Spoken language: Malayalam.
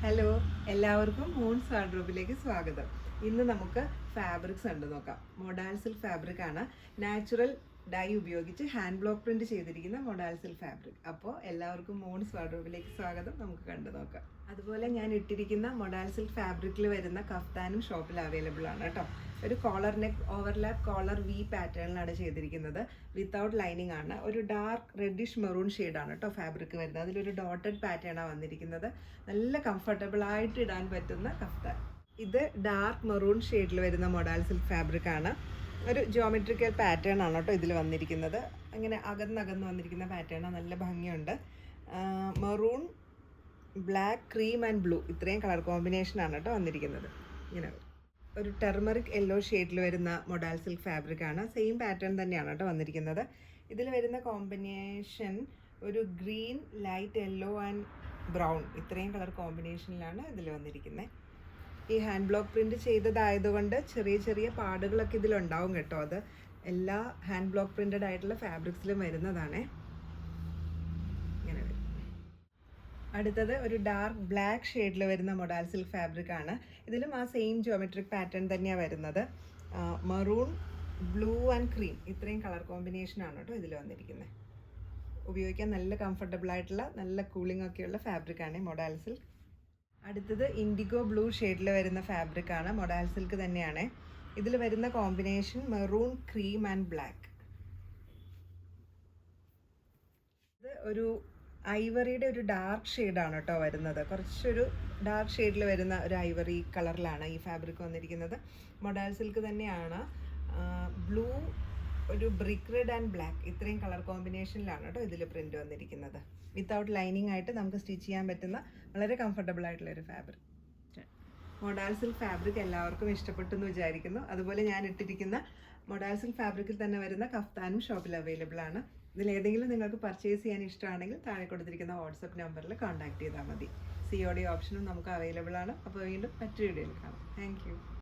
ഹലോ, എല്ലാവർക്കും മൂൺസ് വാർഡ്രോബിലേക്ക് സ്വാഗതം. ഇന്ന് നമുക്ക് ഫാബ്രിക്സ് ഉണ്ട് നോക്കാം. മൊഡാൽ സിൽക്ക് ഫാബ്രിക് ആണ്. നാച്ചുറൽ ഡൈ ഉപയോഗിച്ച് ഹാൻഡ് ബ്ലോക്ക് പ്രിന്റ് ചെയ്തിരിക്കുന്ന മൊഡാൽ സിൽക്ക് ഫാബ്രിക്. അപ്പോൾ എല്ലാവർക്കും മൂൺസ് വാർഡ്രോബിലേക്ക് സ്വാഗതം. നമുക്ക് കണ്ടു നോക്കാം. അതുപോലെ ഞാൻ ഇട്ടിരിക്കുന്ന മൊഡാൽ സിൽക്ക് ഫാബ്രിക്കിൽ വരുന്ന കഫ്താനും ഷോപ്പിൽ അവൈലബിൾ ആണ് കേട്ടോ. ഒരു collar neck overlap collar V പാറ്റേണിലാണ് ചെയ്തിരിക്കുന്നത്. വിത്തൗട്ട് ലൈനിങ് ആണ്. ഒരു ഡാർക്ക് റെഡിഷ് മെറൂൺ ഷെയ്ഡാണ് കേട്ടോ ഫാബ്രിക് വരുന്നത്. അതിലൊരു ഡോട്ടഡ് പാറ്റേണാണ് വന്നിരിക്കുന്നത്. നല്ല കംഫർട്ടബിൾ ആയിട്ട് ഇടാൻ പറ്റുന്ന കഫ്താൻ. ഇത് ഡാർക്ക് മെറൂൺ ഷെയ്ഡിൽ വരുന്ന മൊഡാൽ സിൽക്ക് ഫാബ്രിക് ആണ്. ഒരു ജോമെട്രിക്കൽ പാറ്റേൺ ആണ് കേട്ടോ ഇതിൽ വന്നിരിക്കുന്നത്. അങ്ങനെ അകന്നകന്ന് വന്നിരിക്കുന്ന പാറ്റേൺ നല്ല ഭംഗിയുണ്ട്. Maroon, black, cream and blue ഇത്രയും കളർ കോമ്പിനേഷനാണ് കേട്ടോ വന്നിരിക്കുന്നത്. ഇങ്ങനെ ഒരു ടെർമറിക് യെല്ലോ ഷെയ്ഡിൽ വരുന്ന മൊഡാൽ സിൽക്ക് ഫാബ്രിക് ആണ്. സെയിം പാറ്റേൺ തന്നെയാണ് കേട്ടോ വന്നിരിക്കുന്നത്. ഇതിൽ വരുന്ന കോമ്പിനേഷൻ ഒരു green, light yellow and brown ഇത്രയും കളർ കോമ്പിനേഷനിലാണ് ഇതിൽ വന്നിരിക്കുന്നത്. ഈ ഹാൻഡ് ബ്ലോക്ക് പ്രിൻറ്റ് ചെയ്തതായതുകൊണ്ട് ചെറിയ ചെറിയ പാടുകളൊക്കെ ഇതിലുണ്ടാവും കേട്ടോ. അത് എല്ലാ ഹാൻഡ് ബ്ലോക്ക് പ്രിൻറ്റഡ് ആയിട്ടുള്ള ഫാബ്രിക്സിലും വരുന്നതാണ്. ഇങ്ങനെ വരും. അടുത്തത് ഒരു ഡാർക്ക് ബ്ലാക്ക് ഷെയ്ഡിൽ വരുന്ന മൊഡാൽ സിൽക്ക് ഫാബ്രിക് ആണ്. ഇതിലും ആ സെയിം ജോമെട്രിക് പാറ്റേൺ തന്നെയാണ് വരുന്നത്. മെറൂൺ, ബ്ലൂ ആൻഡ് ക്രീം ഇത്രയും കളർ കോമ്പിനേഷനാണ് കേട്ടോ ഇതിൽ വന്നിരിക്കുന്നത്. ഉപയോഗിക്കാൻ നല്ല കംഫർട്ടബിൾ ആയിട്ടുള്ള നല്ല കൂളിംഗ് ഒക്കെയുള്ള ഫാബ്രിക് ആണ് മൊഡാൽ സിൽക്ക്. അടുത്തത് ഇൻഡിഗോ ബ്ലൂ ഷെയ്ഡിൽ വരുന്ന ഫാബ്രിക് ആണ്. മൊഡാൽ സിൽക്ക് തന്നെയാണ്. ഇതിൽ വരുന്ന combination maroon, cream and black. ഇത് ഒരു ഐവറിയുടെ ഒരു ഡാർക്ക് ഷെയ്ഡാണ് കേട്ടോ വരുന്നത്. കുറച്ചൊരു ഡാർക്ക് ഷെയ്ഡിൽ വരുന്ന ഒരു ഐവറി കളറിലാണ് ഈ ഫാബ്രിക് വന്നിരിക്കുന്നത്. മൊഡാൽ സിൽക്ക് തന്നെയാണ്. ബ്ലൂ, ഒരു ബ്രിക്ക് റെഡ് ആൻഡ് ബ്ലാക്ക് ഇത്രയും കളർ കോമ്പിനേഷനിലാണ് കേട്ടോ ഇതിൽ പ്രിൻറ്റ് വന്നിരിക്കുന്നത്. വിത്തൗട്ട് ലൈനിങ് ആയിട്ട് നമുക്ക് സ്റ്റിച്ച് ചെയ്യാൻ പറ്റുന്ന വളരെ കംഫർട്ടബിൾ ആയിട്ടുള്ള ഒരു ഫാബ്രിക്. മൊഡാൽ സിൽക്ക് ഫാബ്രിക് എല്ലാവർക്കും ഇഷ്ടപ്പെട്ടു എന്ന് വിചാരിക്കുന്നു. അതുപോലെ ഞാൻ ഇട്ടിരിക്കുന്ന മൊഡാൽ സിൽക്ക് ഫാബ്രിക്കിൽ തന്നെ വരുന്ന കഫ്താനും ഷോപ്പിൽ അവൈലബിൾ ആണ്. ഇതിലേതെങ്കിലും നിങ്ങൾക്ക് പർച്ചേസ് ചെയ്യാൻ ഇഷ്ടമാണെങ്കിൽ താഴെ കൊടുത്തിരിക്കുന്ന വാട്സപ്പ് നമ്പറിൽ കോൺടാക്ട് ചെയ്താൽ മതി. COD ഓപ്ഷനും നമുക്ക് അവൈലബിൾ ആണ്. അപ്പോൾ വീണ്ടും മറ്റൊരു വീഡിയോയിൽ കാണാം. താങ്ക്